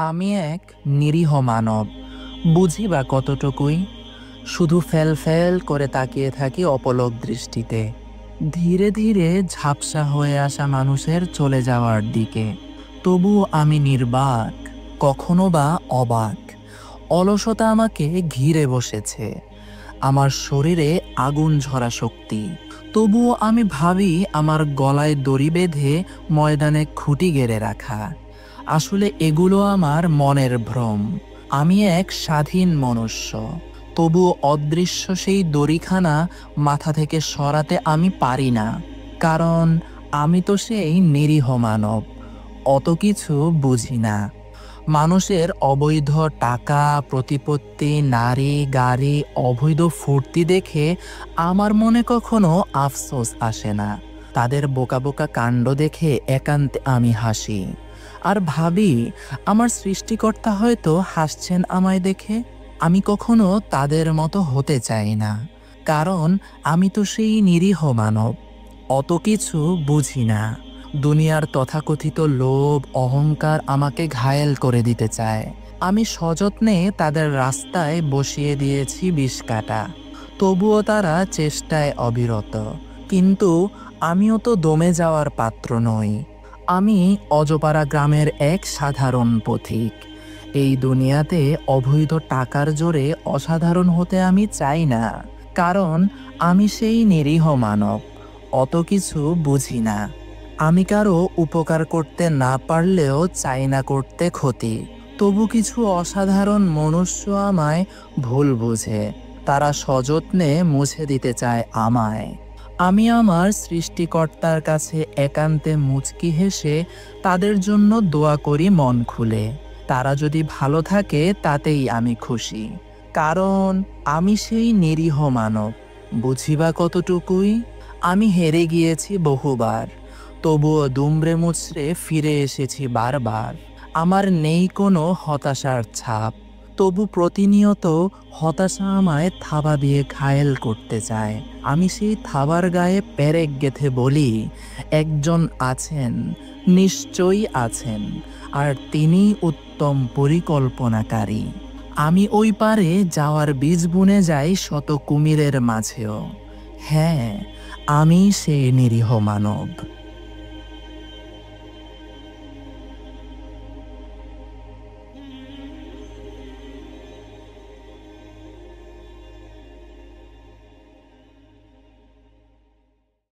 আমি এক নিরীহ মানব, বুঝি বা কতটুকুই। শুধু ফেল ফেল করে তাকিয়ে থাকি অপলক দৃষ্টিতে, ধীরে ধীরে ঝাপসা হয়ে আসা মানুষের চলে যাওয়ার দিকে। তবুও আমি নির্বাক, কখনো বা অবাক। অলসতা আমাকে ঘিরে বসেছে, আমার শরীরে আগুন ঝরা শক্তি। তবুও আমি ভাবি আমার গলায় দড়ি বেঁধে ময়দানে খুঁটি গেড়ে রাখা। আসলে এগুলো আমার মনের ভ্রম। আমি এক স্বাধীন মনুষ্য, তবুও অদৃশ্য সেই দড়িখানা মাথা থেকে সরাতে আমি পারি না। কারণ আমি তো সেই নিরীহ মানব, অত কিছু বুঝি না। মানুষের অবৈধ টাকা, প্রতিপত্তি, নারী, গাড়ি, অবৈধ ফুর্তি দেখে আমার মনে কখনো আফসোস আসে না। তাদের বোকা বোকা কাণ্ড দেখে একান্তে আমি হাসি, আর ভাবি আমার সৃষ্টিকর্তা হয়তো হাসছেন আমায় দেখে। আমি কখনো তাদের মতো হতে চাই না, কারণ আমি তো সেই নিরীহ মানব, অত কিছু বুঝি না। দুনিয়ার তথাকথিত লোভ, অহংকার আমাকে ঘায়েল করে দিতে চায়। আমি সযত্নে তাদের রাস্তায় বসিয়ে দিয়েছি বিষ কাঁটা, তবুও তারা চেষ্টায় অবিরত। কিন্তু আমিও তো দমে যাওয়ার পাত্র নই। আমি অজপাড়া গ্রামের এক সাধারণ পথিক। এই দুনিয়াতে অবৈধ টাকার জোরে অসাধারণ হতে আমি চাই না, কারণ আমি সেই নিরীহ মানব, অত কিছু বুঝি না। আমি কারো উপকার করতে না পারলেও চাই না করতে ক্ষতি। তবু কিছু অসাধারণ মনুষ্য আমায় ভুল বুঝে, তারা সযত্নে মুছে দিতে চায় আমায়। আমি আমার সৃষ্টিকর্তার কাছে একান্তে মুচকি হেসে তাদের জন্য দোয়া করি মন খুলে। তারা যদি ভালো থাকে তাতেই আমি খুশি, কারণ আমি সেই নিরীহ মানব, বুঝিবা কতটুকুই। আমি হেরে গিয়েছি বহুবার, তবুও দুমড়ে মুচড়ে ফিরে এসেছি বারবার। আমার নেই কোনো হতাশার ছাপ, তবু প্রতিনিয়ত হতাশা আমায় থাবা দিয়ে ঘায়েল করতে চায়। আমি সেই থাবার গায়ে পেরেক গেথে বলি, একজন আছেন, নিশ্চয়ই আছেন, আর তিনি উত্তম পরিকল্পনাকারী। আমি ওই পারে যাওয়ার বীজ বুনে যাই শত কুমিরের মাঝেও। হ্যাঁ, আমি সেই নিরীহ মানব।